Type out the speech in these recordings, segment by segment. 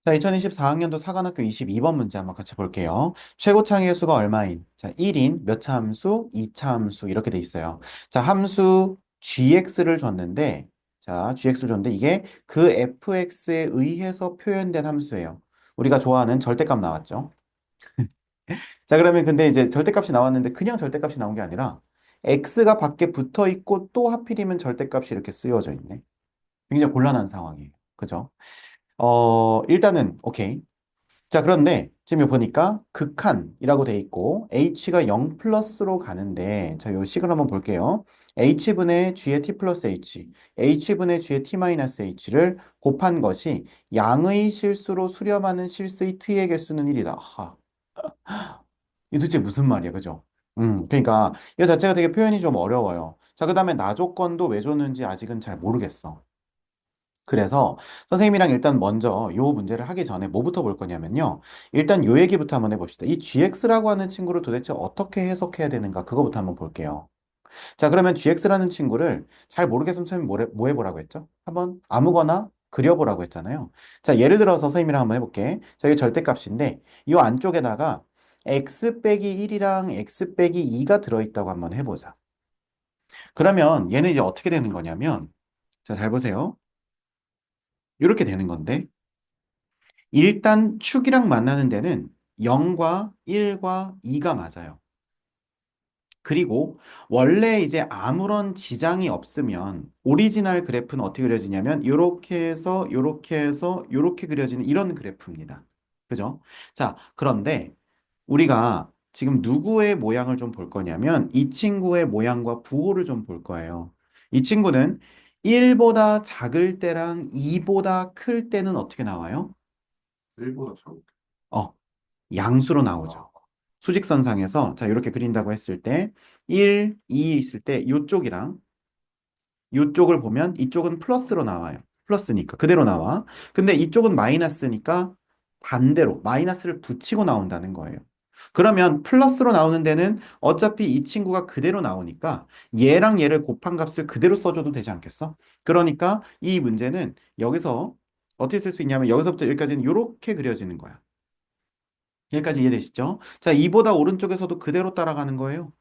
자, 2024학년도 사관학교 22번 문제 한번 같이 볼게요. 최고 창의의 수가 얼마인? 자, 1인, 몇 차 함수, 2차 함수 이렇게 돼 있어요. 자, 함수 gx를 줬는데 자, gx를 줬는데 이게 그 fx에 의해서 표현된 함수예요. 우리가 좋아하는 절대값 나왔죠. 자, 그러면 근데 이제 절대값이 나왔는데 그냥 절대값이 나온 게 아니라 x가 밖에 붙어 있고 또 하필이면 절대값이 이렇게 쓰여져 있네. 굉장히 곤란한 상황이에요. 그죠? 일단은 오케이. 자, 그런데 지금 여기 보니까 극한이라고 돼 있고 h가 0 플러스로 가는데 자, 요 식을 한번 볼게요. h분의 g의 t 플러스 h, h분의 g의 t 마이너스 h를 곱한 것이 양의 실수로 수렴하는 실수의 t의 개수는 1이다. 하, 이 도대체 무슨 말이야, 그죠? 그러니까 이 자체가 되게 표현이 좀 어려워요. 자, 그 다음에 나 조건도 왜 줬는지 아직은 잘 모르겠어. 그래서 선생님이랑 일단 먼저 요 문제를 하기 전에 뭐부터 볼 거냐면요. 일단 요 얘기부터 한번 해봅시다. 이 gx라고 하는 친구를 도대체 어떻게 해석해야 되는가 그거부터 한번 볼게요. 자, 그러면 gx라는 친구를 잘 모르겠으면 선생님 뭐 해보라고 했죠? 한번 아무거나 그려보라고 했잖아요. 자, 예를 들어서 선생님이랑 한번 해볼게. 자, 이게 절대값인데 이 안쪽에다가 x 빼기 1이랑 x 빼기 2가 들어있다고 한번 해보자. 그러면 얘는 이제 어떻게 되는 거냐면 자, 잘 보세요. 이렇게 되는 건데 일단 축이랑 만나는 데는 0과 1과 2가 맞아요. 그리고 원래 이제 아무런 지장이 없으면 오리지널 그래프는 어떻게 그려지냐면 이렇게 해서 이렇게 해서 이렇게 그려지는 이런 그래프입니다. 그죠? 자, 그런데 우리가 지금 누구의 모양을 좀 볼 거냐면 이 친구의 모양과 부호를 좀 볼 거예요. 이 친구는 1보다 작을 때랑 2보다 클 때는 어떻게 나와요? 1보다 작고. 어, 양수로 아, 나오죠. 수직선상에서 자 이렇게 그린다고 했을 때 1, 2 있을 때 이쪽이랑 이쪽을 보면 이쪽은 플러스로 나와요. 플러스니까 그대로 나와. 근데 이쪽은 마이너스니까 반대로 마이너스를 붙이고 나온다는 거예요. 그러면 플러스로 나오는 데는 어차피 이 친구가 그대로 나오니까 얘랑 얘를 곱한 값을 그대로 써줘도 되지 않겠어? 그러니까 이 문제는 여기서 어떻게 쓸 수 있냐면 여기서부터 여기까지는 이렇게 그려지는 거야. 여기까지 이해되시죠? 자, 이보다 오른쪽에서도 그대로 따라가는 거예요.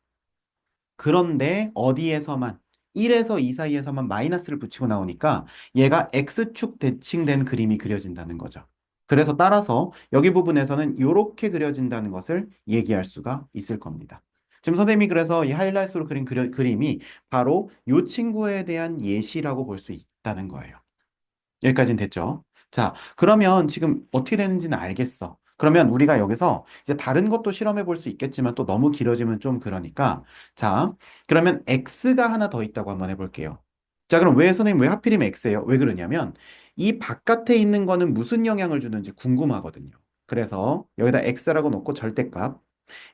그런데 어디에서만 1에서 2 사이에서만 마이너스를 붙이고 나오니까 얘가 X축 대칭된 그림이 그려진다는 거죠. 그래서 따라서 여기 부분에서는 이렇게 그려진다는 것을 얘기할 수가 있을 겁니다. 지금 선생님이 그래서 이 하이라이트로 그린 그림이 바로 이 친구에 대한 예시라고 볼 수 있다는 거예요. 여기까지는 됐죠? 자, 그러면 지금 어떻게 되는지는 알겠어. 그러면 우리가 여기서 이제 다른 것도 실험해 볼 수 있겠지만 또 너무 길어지면 좀 그러니까 자, 그러면 x가 하나 더 있다고 한번 해볼게요. 자, 그럼 왜 선생님 왜 하필이면 x예요? 왜 그러냐면 이 바깥에 있는 거는 무슨 영향을 주는지 궁금하거든요. 그래서 여기다 x라고 놓고 절대값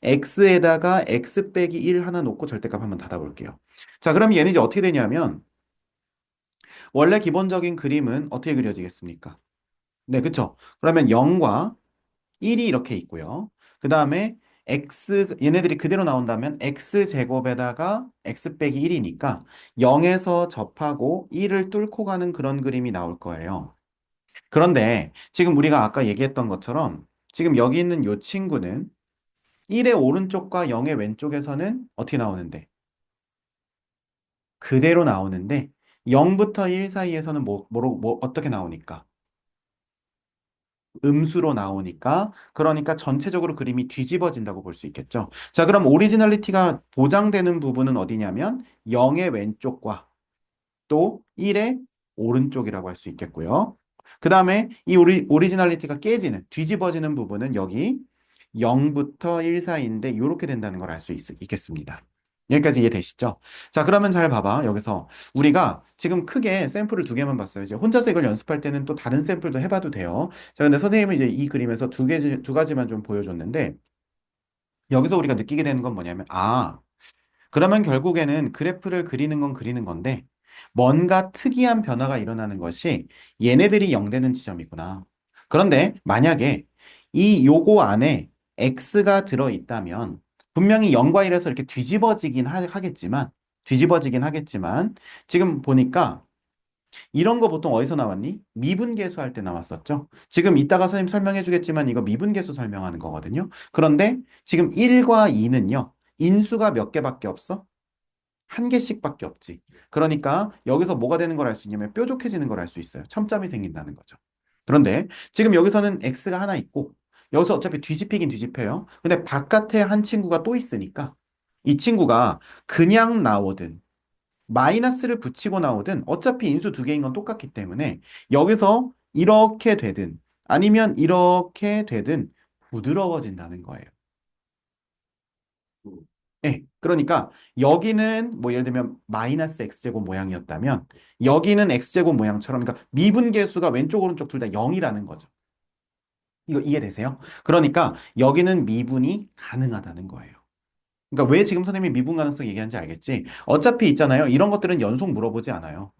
x에다가 x 빼기 1 하나 놓고 절대값 한번 닫아볼게요. 자, 그럼 얘는 이제 어떻게 되냐면 원래 기본적인 그림은 어떻게 그려지겠습니까? 네, 그쵸. 그러면 0과 1이 이렇게 있고요. 그 다음에 얘네들이 그대로 나온다면 x제곱에다가 x 빼기 1이니까 0에서 접하고 1을 뚫고 가는 그런 그림이 나올 거예요. 그런데 지금 우리가 아까 얘기했던 것처럼 지금 여기 있는 이 친구는 1의 오른쪽과 0의 왼쪽에서는 어떻게 나오는데? 그대로 나오는데 0부터 1 사이에서는 어떻게 나오니까? 음수로 나오니까 그러니까 전체적으로 그림이 뒤집어진다고 볼 수 있겠죠. 자, 그럼 오리지널리티가 보장되는 부분은 어디냐면 0의 왼쪽과 또 1의 오른쪽이라고 할 수 있겠고요. 그 다음에 이 오리지널리티가 깨지는 뒤집어지는 부분은 여기 0부터 1 사이인데 이렇게 된다는 걸 알 수 있겠습니다. 여기까지 이해되시죠? 자, 그러면 잘 봐봐. 여기서 우리가 지금 크게 샘플을 두 개만 봤어요. 이제 혼자서 이걸 연습할 때는 또 다른 샘플도 해봐도 돼요. 자, 근데 선생님은 이제 이 그림에서 두 가지만 좀 보여줬는데 여기서 우리가 느끼게 되는 건 뭐냐면 그러면 결국에는 그래프를 그리는 건 그리는 건데 뭔가 특이한 변화가 일어나는 것이 얘네들이 0 되는 지점이구나. 그런데 만약에 이 요거 안에 x가 들어 있다면 분명히 0과 1에서 이렇게 뒤집어지긴 하겠지만 지금 보니까 이런 거 보통 어디서 나왔니? 미분계수 할 때 나왔었죠. 지금 이따가 선생님 설명해 주겠지만 이거 미분계수 설명하는 거거든요. 그런데 지금 1과 2는요. 인수가 몇 개밖에 없어? 한 개씩밖에 없지. 그러니까 여기서 뭐가 되는 걸 알 수 있냐면 뾰족해지는 걸 알 수 있어요. 첨점이 생긴다는 거죠. 그런데 지금 여기서는 x가 하나 있고 여기서 어차피 뒤집히긴 뒤집혀요. 근데 바깥에 한 친구가 또 있으니까 이 친구가 그냥 나오든 마이너스를 붙이고 나오든 어차피 인수 두 개인 건 똑같기 때문에 여기서 이렇게 되든 아니면 이렇게 되든 부드러워진다는 거예요. 음, 네, 그러니까 여기는 뭐 예를 들면 마이너스 x제곱 모양이었다면 여기는 x제곱 모양처럼 그러니까 미분계수가 왼쪽 오른쪽 둘 다 0이라는 거죠. 이거 이해되세요? 그러니까 여기는 미분이 가능하다는 거예요. 그러니까 왜 지금 선생님이 미분 가능성 얘기하는지 알겠지? 어차피 있잖아요. 이런 것들은 연속 물어보지 않아요.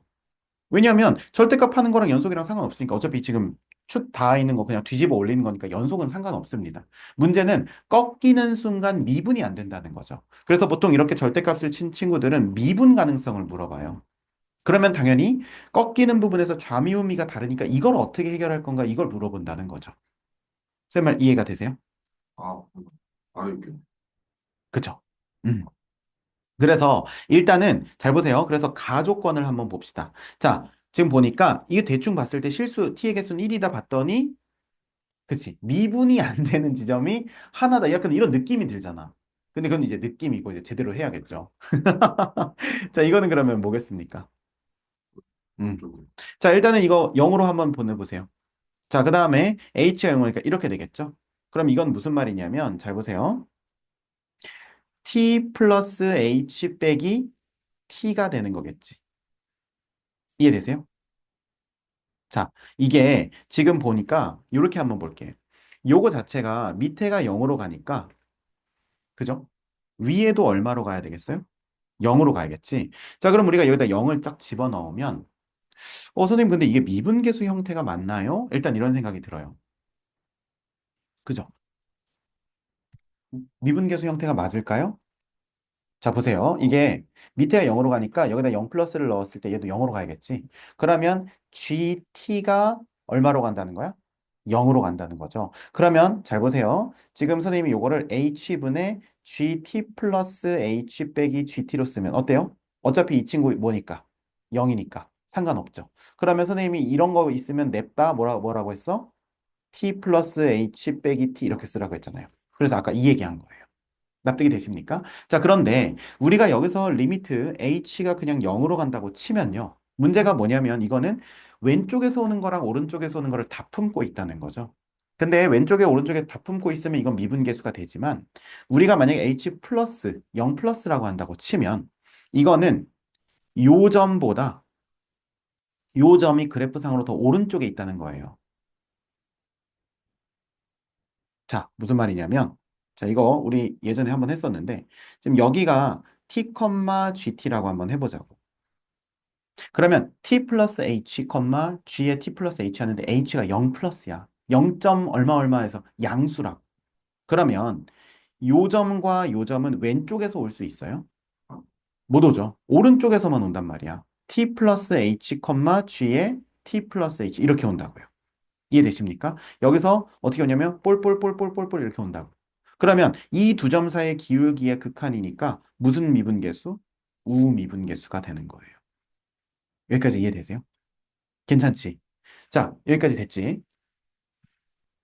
왜냐하면 절대값 하는 거랑 연속이랑 상관없으니까 어차피 지금 축 다 있는 거 그냥 뒤집어 올리는 거니까 연속은 상관없습니다. 문제는 꺾이는 순간 미분이 안 된다는 거죠. 그래서 보통 이렇게 절대값을 친 친구들은 미분 가능성을 물어봐요. 그러면 당연히 꺾이는 부분에서 좌미우미가 다르니까 이걸 어떻게 해결할 건가 이걸 물어본다는 거죠. 쌤 말 이해가 되세요? 아, 알겠네. 그쵸? 음. 그래서 일단은 잘 보세요. 그래서 가조건을 한번 봅시다. 자, 지금 보니까 이게 대충 봤을 때 실수 t의 개수는 1이다 봤더니 그치 미분이 안 되는 지점이 하나다. 약간 이런 느낌이 들잖아. 근데 그건 이제 느낌이고 이제 제대로 해야겠죠. 자, 이거는 그러면 뭐겠습니까? 음. 왼쪽으로. 자, 일단은 이거 0으로 한번 보내보세요. 자, 그 다음에 h가 0이니까 이렇게 되겠죠? 그럼 이건 무슨 말이냐면 잘 보세요. t 플러스 h 빼기 t가 되는 거겠지. 이해되세요? 자, 이게 지금 보니까 이렇게 한번 볼게. 요거 자체가 밑에가 0으로 가니까 그죠? 위에도 얼마로 가야 되겠어요? 0으로 가야겠지. 자, 그럼 우리가 여기다 0을 딱 집어넣으면 선생님 근데 이게 미분계수 형태가 맞나요? 일단 이런 생각이 들어요. 그죠? 미분계수 형태가 맞을까요? 자, 보세요. 이게 밑에가 0으로 가니까 여기다 0 플러스를 넣었을 때 얘도 0으로 가야겠지. 그러면 GT가 얼마로 간다는 거야? 0으로 간다는 거죠. 그러면 잘 보세요. 지금 선생님이 요거를 H분의 GT 플러스 H 빼기 GT로 쓰면 어때요? 어차피 이 친구 뭐니까? 0이니까 상관없죠. 그러면 선생님이 이런 거 있으면 냅다 뭐라고 했어? T 플러스 H 빼기 T 이렇게 쓰라고 했잖아요. 그래서 아까 이 얘기한 거예요. 납득이 되십니까? 자, 그런데 우리가 여기서 리미트 h가 그냥 0으로 간다고 치면요. 문제가 뭐냐면 이거는 왼쪽에서 오는 거랑 오른쪽에서 오는 거를 다 품고 있다는 거죠. 근데 왼쪽에 오른쪽에 다 품고 있으면 이건 미분계수가 되지만 우리가 만약에 h 플러스 0 플러스라고 한다고 치면 이거는 요 점보다 요 점이 그래프상으로 더 오른쪽에 있다는 거예요. 자, 무슨 말이냐면, 자, 이거 우리 예전에 한번 했었는데, 지금 여기가 t, gt라고 한번 해보자고. 그러면 t 플러스 h, g에 t 플러스 h 하는데 h가 0 플러스야. 0. 얼마 얼마에서 양수라고. 그러면 요 점과 요 점은 왼쪽에서 올 수 있어요? 아, 못 오죠. 오른쪽에서만 온단 말이야. t 플러스 h, g에 t 플러스 h 이렇게 온다고요. 이해되십니까? 여기서 어떻게 오냐면 볼볼볼볼볼볼 이렇게 온다고. 그러면 이 두 점 사이의 기울기의 극한이니까 무슨 미분계수? 우미분계수가 되는 거예요. 여기까지 이해되세요? 괜찮지? 자, 여기까지 됐지?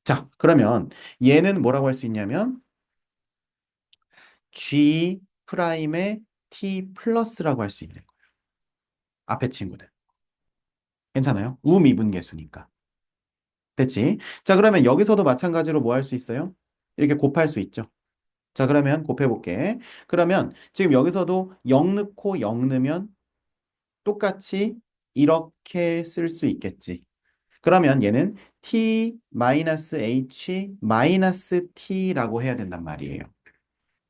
자, 그러면 얘는 뭐라고 할 수 있냐면 G 프라임의 T 플러스라고 할 수 있는 거예요. 앞에 친구들. 괜찮아요? 우미분계수니까. 됐지? 자, 그러면 여기서도 마찬가지로 뭐 할 수 있어요? 이렇게 곱할 수 있죠. 자, 그러면 곱해볼게. 그러면 지금 여기서도 0 넣고 0 넣으면 똑같이 이렇게 쓸 수 있겠지. 그러면 얘는 t-h-t라고 해야 된단 말이에요.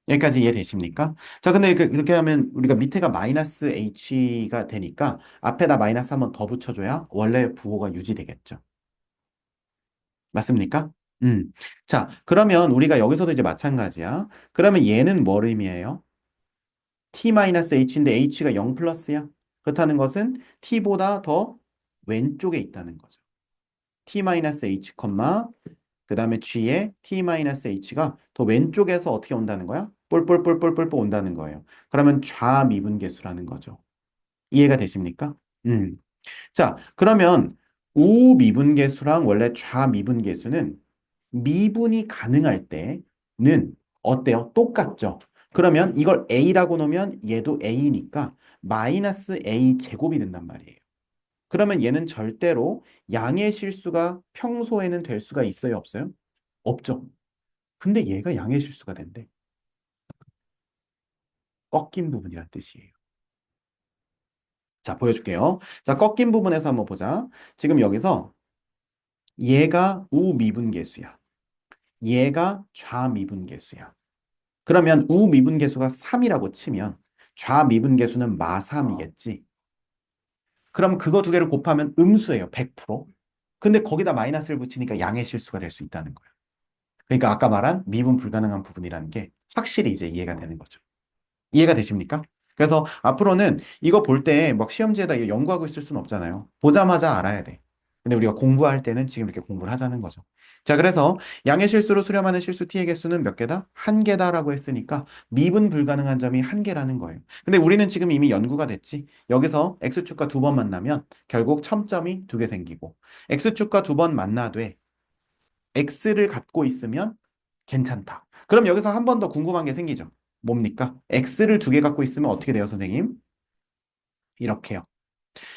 여기까지 이해되십니까? 자, 근데 이렇게 하면 우리가 밑에가 마이너스 h가 되니까 앞에다 마이너스 한번 더 붙여줘야 원래 부호가 유지되겠죠. 맞습니까? 자, 그러면 우리가 여기서도 이제 마찬가지야. 그러면 얘는 뭘 의미해요? t-h인데 h가 0 플러스야. 그렇다는 것은 t보다 더 왼쪽에 있다는 거죠. t-h, 그 다음에 g의 t-h가 더 왼쪽에서 어떻게 온다는 거야? 뿔뿔뿔뿔뿔뿔 온다는 거예요. 그러면 좌미분계수라는 거죠. 이해가 되십니까? 음. 자, 그러면 우미분계수랑 원래 좌미분계수는 미분이 가능할 때는 어때요? 똑같죠? 그러면 이걸 a라고 놓으면 얘도 a니까 마이너스 a 제곱이 된단 말이에요. 그러면 얘는 절대로 양의 실수가 평소에는 될 수가 있어요, 없어요? 없죠. 근데 얘가 양의 실수가 된대. 꺾인 부분이란 뜻이에요. 자, 보여줄게요. 자, 꺾인 부분에서 한번 보자. 지금 여기서 얘가 우미분계수야. 얘가 좌미분계수야. 그러면 우미분계수가 3이라고 치면 좌미분계수는 마3이겠지. 그럼 그거 두 개를 곱하면 음수예요. 100%. 근데 거기다 마이너스를 붙이니까 양의 실수가 될 수 있다는 거예요. 그러니까 아까 말한 미분 불가능한 부분이라는 게 확실히 이제 이해가 되는 거죠. 이해가 되십니까? 그래서 앞으로는 이거 볼 때 막 시험지에다 이거 연구하고 있을 수는 없잖아요. 보자마자 알아야 돼. 근데 우리가 공부할 때는 지금 이렇게 공부를 하자는 거죠. 자, 그래서 양의 실수로 수렴하는 실수 t의 개수는 몇 개다? 한 개다라고 했으니까 미분 불가능한 점이 한 개라는 거예요. 근데 우리는 지금 이미 연구가 됐지. 여기서 x축과 두 번 만나면 결국 첨점이 두 개 생기고 x축과 두 번 만나되 x를 갖고 있으면 괜찮다. 그럼 여기서 한 번 더 궁금한 게 생기죠. 뭡니까? x를 두 개 갖고 있으면 어떻게 돼요, 선생님? 이렇게요.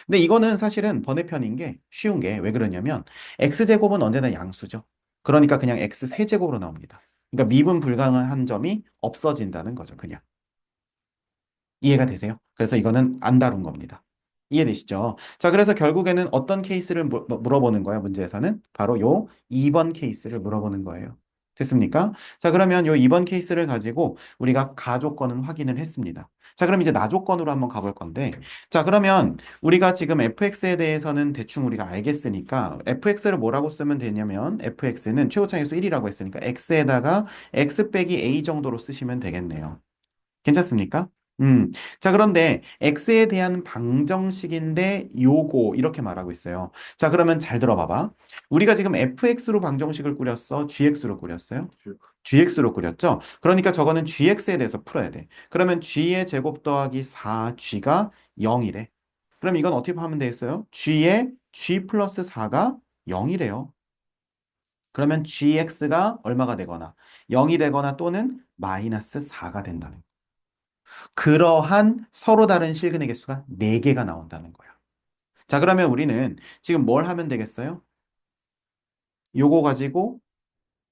근데 이거는 사실은 번외편인 게 쉬운 게 왜 그러냐면 x제곱은 언제나 양수죠. 그러니까 그냥 x 세제곱으로 나옵니다. 그러니까 미분 불가능한 점이 없어진다는 거죠, 그냥. 이해가 되세요? 그래서 이거는 안 다룬 겁니다. 이해되시죠? 자, 그래서 결국에는 어떤 케이스를 물어보는 거예요, 문제에서는? 바로 요 2번 케이스를 물어보는 거예요. 됐습니까? 자, 그러면 요 2번 케이스를 가지고 우리가 가조건은 확인을 했습니다. 자, 그럼 이제 나조건으로 한번 가볼 건데, 자, 그러면 우리가 지금 fx에 대해서는 대충 우리가 알겠으니까 fx를 뭐라고 쓰면 되냐면 fx는 최고차항수 1이라고 했으니까 x에다가 x 빼기 a 정도로 쓰시면 되겠네요. 괜찮습니까? 자, 그런데 x에 대한 방정식인데 요거 이렇게 말하고 있어요. 자, 그러면 잘 들어봐봐. 우리가 지금 fx로 방정식을 꾸렸어? gx로 꾸렸어요? gx로 꾸렸죠? 그러니까 저거는 gx에 대해서 풀어야 돼. 그러면 g의 제곱 더하기 4g가 0이래. 그럼 이건 어떻게 하면 되겠어요? g의 g 플러스 4가 0이래요. 그러면 gx가 얼마가 되거나 0이 되거나 또는 마이너스 4가 된다는 거예요. 그러한 서로 다른 실근의 개수가 4개가 나온다는 거야. 자, 그러면 우리는 지금 뭘 하면 되겠어요? 요거 가지고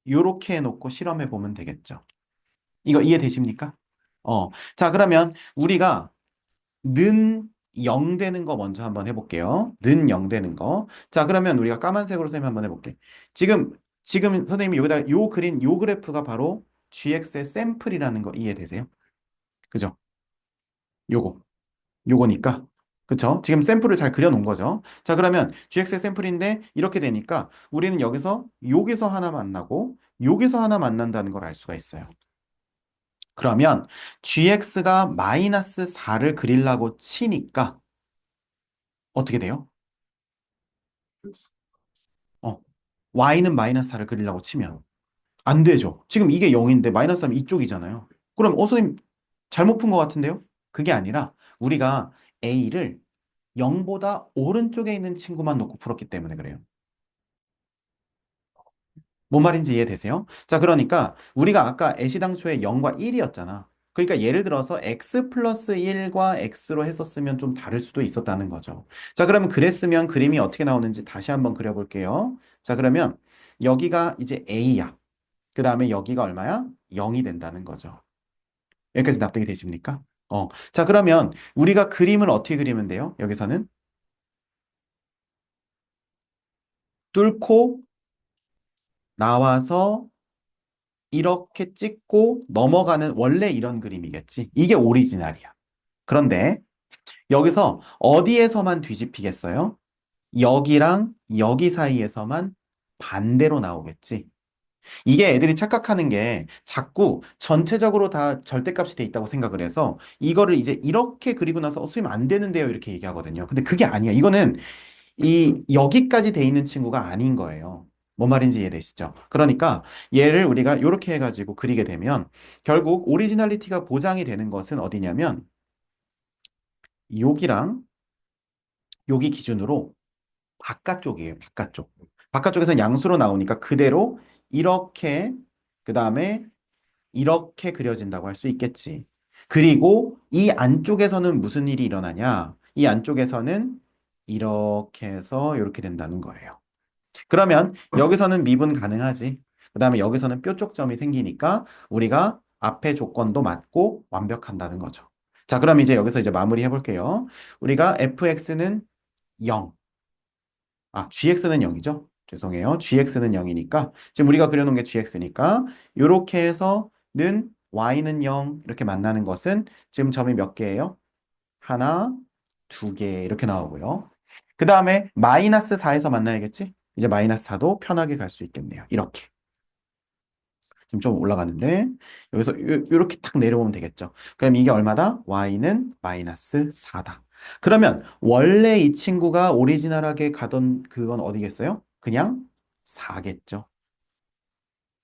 요렇게 해놓고 실험해 보면 되겠죠. 이거 이해되십니까? 자, 그러면 우리가 는 0 되는 거 먼저 한번 해볼게요. 는 0 되는 거. 자, 그러면 우리가 까만색으로 선생님 한번 해볼게. 지금 선생님이 여기다 요 그린 요 그래프가 바로 GX의 샘플이라는 거 이해되세요? 그죠? 요거. 요거니까. 그쵸? 지금 샘플을 잘 그려놓은 거죠. 자, 그러면 GX의 샘플인데 이렇게 되니까 우리는 여기서 하나 만나고 여기서 하나 만난다는 걸 알 수가 있어요. 그러면 GX가 마이너스 4를 그리려고 치니까 어떻게 돼요? 어, Y는 마이너스 4를 그리려고 치면 안 되죠. 지금 이게 0인데 마이너스 하면 이쪽이잖아요. 그럼 선생님 잘못 푼 것 같은데요? 그게 아니라 우리가 A를 0보다 오른쪽에 있는 친구만 놓고 풀었기 때문에 그래요. 뭔 말인지 이해되세요? 자, 그러니까 우리가 아까 애시당초에 0과 1이었잖아. 그러니까 예를 들어서 x 플러스 1과 x로 했었으면 좀 다를 수도 있었다는 거죠. 자, 그러면 그랬으면 그림이 어떻게 나오는지 다시 한번 그려볼게요. 자, 그러면 여기가 이제 a야. 그 다음에 여기가 얼마야? 0이 된다는 거죠. 여기까지 납득이 되십니까? 자, 그러면 우리가 그림을 어떻게 그리면 돼요? 여기서는 뚫고 나와서 이렇게 찍고 넘어가는 원래 이런 그림이겠지. 이게 오리지널이야. 그런데 여기서 어디에서만 뒤집히겠어요? 여기랑 여기 사이에서만 반대로 나오겠지. 이게 애들이 착각하는 게 자꾸 전체적으로 다 절대값이 돼 있다고 생각을 해서 이거를 이제 이렇게 그리고 나서 선생님 안 되는데요 이렇게 얘기하거든요. 근데 그게 아니야. 이거는 이 여기까지 돼 있는 친구가 아닌 거예요. 뭔 말인지 이해되시죠? 그러니까 얘를 우리가 이렇게 해가지고 그리게 되면 결국 오리지널리티가 보장이 되는 것은 어디냐면 여기랑 여기 기준으로 바깥쪽이에요. 바깥쪽. 바깥쪽에서 양수로 나오니까 그대로 이렇게 그 다음에 이렇게 그려진다고 할 수 있겠지. 그리고 이 안쪽에서는 무슨 일이 일어나냐? 이 안쪽에서는 이렇게 해서 이렇게 된다는 거예요. 그러면 여기서는 미분 가능하지. 그 다음에 여기서는 뾰족점이 생기니까 우리가 앞에 조건도 맞고 완벽한다는 거죠. 자, 그럼 이제 여기서 이제 마무리 해볼게요. 우리가 fx는 0, gx는 0이죠. 죄송해요. gx는 0이니까 지금 우리가 그려놓은 게 gx니까 이렇게 해서는 y는 0 이렇게 만나는 것은 지금 점이 몇 개예요? 하나, 두 개 이렇게 나오고요. 그 다음에 마이너스 4에서 만나야겠지? 이제 마이너스 4도 편하게 갈 수 있겠네요. 이렇게. 지금 좀 올라가는데 여기서 이렇게 탁 내려오면 되겠죠. 그럼 이게 얼마다? y는 마이너스 4다. 그러면 원래 이 친구가 오리지널하게 가던 그건 어디겠어요? 그냥 4겠죠.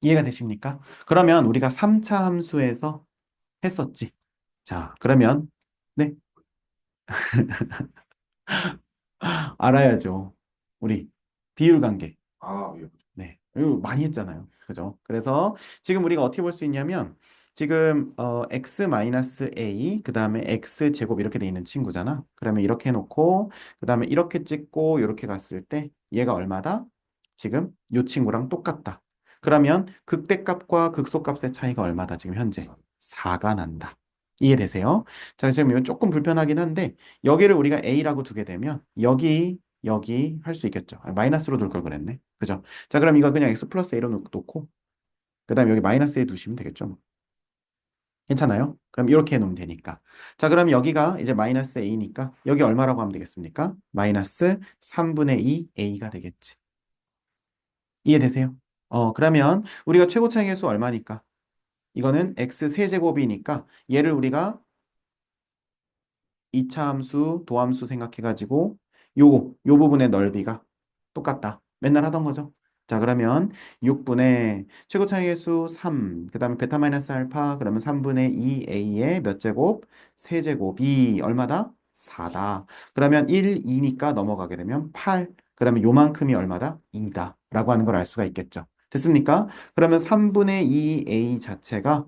이해가 되십니까? 그러면 우리가 3차 함수에서 했었지. 자, 그러면 네, 알아야죠. 우리 비율 관계. 아, 예. 네, 이거 많이 했잖아요. 그죠? 그래서 지금 우리가 어떻게 볼 수 있냐면 지금 x-a 그 다음에 x 제곱 이렇게 돼 있는 친구잖아. 그러면 이렇게 해놓고 그 다음에 이렇게 찍고 이렇게 갔을 때 얘가 얼마다? 지금 이 친구랑 똑같다. 그러면 극대값과 극소값의 차이가 얼마다? 지금 현재 4가 난다. 이해되세요? 자, 지금 이건 조금 불편하긴 한데 여기를 우리가 a라고 두게 되면 여기 할 수 있겠죠. 마이너스로 둘 걸 그랬네. 그죠? 자, 그럼 이거 그냥 x 플러스 a로 놓고, 그 다음에 여기 마이너스 a 두시면 되겠죠. 뭐. 괜찮아요? 그럼 이렇게 해놓으면 되니까. 자, 그럼 여기가 이제 마이너스 a니까, 여기 얼마라고 하면 되겠습니까? 마이너스 3분의 2 a가 되겠지. 이해되세요? 그러면 우리가 최고 차이의 수 얼마니까? 이거는 x 세제곱이니까, 얘를 우리가 2차 함수, 도함수 생각해가지고 요 부분의 넓이가 똑같다. 맨날 하던 거죠. 자, 그러면 6분의 최고 차이의 수 3, 그 다음에 베타 마이너스 알파, 그러면 3분의 2a의 몇 제곱? 세제곱이 얼마다? 4다. 그러면 1, 2니까 넘어가게 되면 8. 그러면 요만큼이 얼마다? 2다. 라고 하는 걸 알 수가 있겠죠. 됐습니까? 그러면 3분의 2a 자체가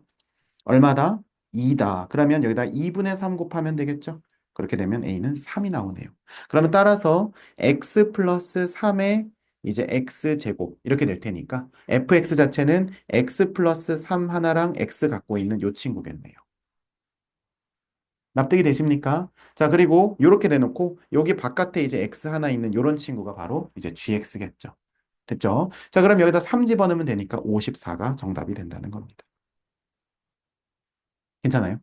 얼마다? 2다. 그러면 여기다 2분의 3 곱하면 되겠죠? 그렇게 되면 a는 3이 나오네요. 그러면 따라서 x 플러스 3의 이제 x 제곱 이렇게 될 테니까 fx 자체는 x 플러스 3 하나랑 x 갖고 있는 요 친구겠네요. 납득이 되십니까? 자, 그리고 이렇게 대놓고 여기 바깥에 이제 x 하나 있는 요런 친구가 바로 이제 gx겠죠. 됐죠? 자, 그럼 여기다 3 집어넣으면 되니까 54가 정답이 된다는 겁니다. 괜찮아요?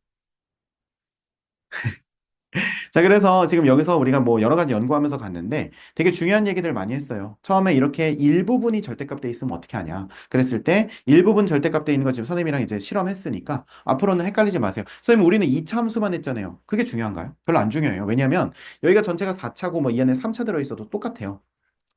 자, 그래서 지금 여기서 우리가 뭐 여러 가지 연구하면서 갔는데 되게 중요한 얘기들 많이 했어요. 처음에 이렇게 일부분이 절대값 돼 있으면 어떻게 하냐. 그랬을 때 일부분 절대값 돼 있는 거 지금 선생님이랑 이제 실험했으니까 앞으로는 헷갈리지 마세요. 선생님, 우리는 2차 함수만 했잖아요. 그게 중요한가요? 별로 안 중요해요. 왜냐면 여기가 전체가 4차고 뭐 이 안에 3차 들어있어도 똑같아요.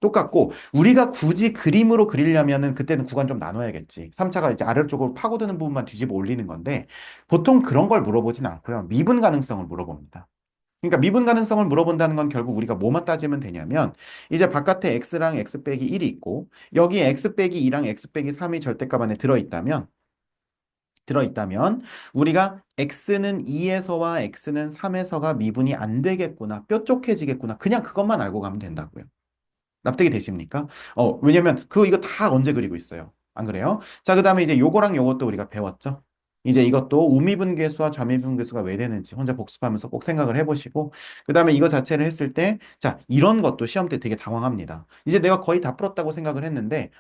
똑같고 우리가 굳이 그림으로 그리려면은 그때는 구간 좀 나눠야겠지. 3차가 이제 아래쪽으로 파고드는 부분만 뒤집어 올리는 건데 보통 그런 걸 물어보진 않고요. 미분 가능성을 물어봅니다. 그러니까 미분 가능성을 물어본다는 건 결국 우리가 뭐만 따지면 되냐면 이제 바깥에 x랑 x 빼기 1이 있고 여기에 x 빼기 2랑 x 빼기 3이 절대값 안에 들어있다면 우리가 x는 2에서와 x는 3에서가 미분이 안 되겠구나, 뾰족해지겠구나, 그냥 그것만 알고 가면 된다고요. 납득이 되십니까? 왜냐면 이거 다 언제 그리고 있어요. 안 그래요? 자, 그 다음에 이제 요거랑 요것도 우리가 배웠죠. 이제 이것도 우미분계수와 좌미분계수가 왜 되는지 혼자 복습하면서 꼭 생각을 해보시고, 그 다음에 이거 자체를 했을 때, 자, 이런 것도 시험 때 되게 당황합니다. 이제 내가 거의 다 풀었다고 생각을 했는데,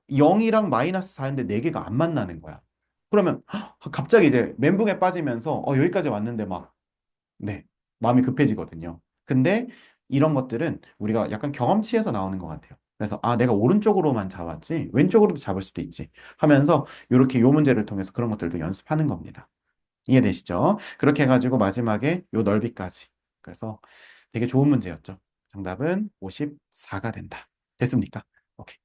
0이랑 마이너스 4인데 4개가 안 만나는 거야. 그러면 갑자기 이제 멘붕에 빠지면서, 여기까지 왔는데 막 네, 마음이 급해지거든요. 근데 이런 것들은 우리가 약간 경험치에서 나오는 것 같아요. 그래서 내가 오른쪽으로만 잡았지 왼쪽으로도 잡을 수도 있지 하면서 이렇게 요 문제를 통해서 그런 것들도 연습하는 겁니다. 이해되시죠? 그렇게 해가지고 마지막에 요 넓이까지. 그래서 되게 좋은 문제였죠. 정답은 54가 된다. 됐습니까? 오케이.